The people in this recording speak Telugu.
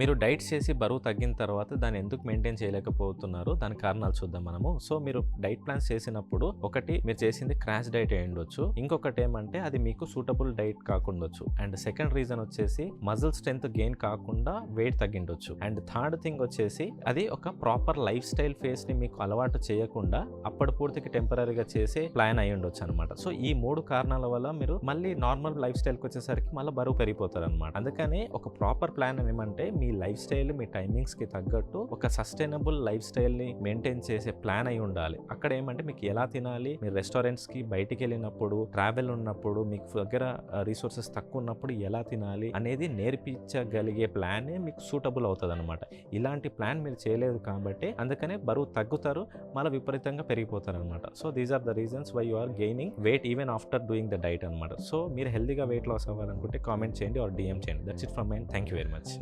మీరు డైట్ చేసి బరువు తగ్గిన తర్వాత దాన్ని ఎందుకు మెయింటైన్ చేయలేకపోతున్నారు, దాని కారణాలు చూద్దాం మనము. సో మీరు డైట్ ప్లాన్స్ చేసినప్పుడు ఒకటి మీరు చేసింది క్రాష్ డైట్ అయి ఉండొచ్చు, ఇంకొకటి ఏమంటే అది మీకు సూటబుల్ డైట్ కాకుండొచ్చు, అండ్ సెకండ్ రీజన్ వచ్చేసి మజిల్ స్ట్రెంత్ గెయిన్ కాకుండా వెయిట్ తగ్గిండొచ్చు, అండ్ థర్డ్ థింగ్ వచ్చేసి అది ఒక ప్రాపర్ లైఫ్ స్టైల్ ఫేస్ ని మీకు అలవాటు చేయకుండా అప్పటి పూర్తికి టెంపరీగా చేసే ప్లాన్ అయి ఉండొచ్చు అనమాట. సో ఈ 3 కారణాల వల్ల మీరు మళ్ళీ నార్మల్ లైఫ్ స్టైల్కి వచ్చేసరికి మళ్ళీ బరువు పెరిగిపోతారు అనమాట. అందుకని ఒక ప్రాపర్ ప్లాన్ ఏమంటే మీ లైఫ్ స్టైల్ మీ టైమింగ్స్కి తగ్గట్టు ఒక సస్టైనబుల్ లైఫ్ స్టైల్ని మెయింటైన్ చేసే ప్లాన్ అయి ఉండాలి. అక్కడ ఏమంటే మీకు ఎలా తినాలి, మీరు రెస్టారెంట్స్కి బయటికి వెళ్ళినప్పుడు, ట్రావెల్ ఉన్నప్పుడు, మీకు దగ్గర రిసోర్సెస్ తక్కువ ఉన్నప్పుడు ఎలా తినాలి అనేది నేర్పించగలిగే ప్లానే మీకు సూటబుల్ అవుతుంది అనమాట. ఇలాంటి ప్లాన్ మీరు చేయలేదు కాబట్టి అందుకనే బరువు తగ్గుతారు, మళ్ళీ విపరీతంగా పెరిగిపోతారు అనమాట. So these are the reasons why you are gaining weight even after doing the diet అనమాట. సో మీరు హెల్దీగా వెయిట్ లాస్ అవ్వాలనుకుంటే కామెంట్ చేయండి ఆర్ డిఎం చేయండి. That's it from my end. Thank you very much.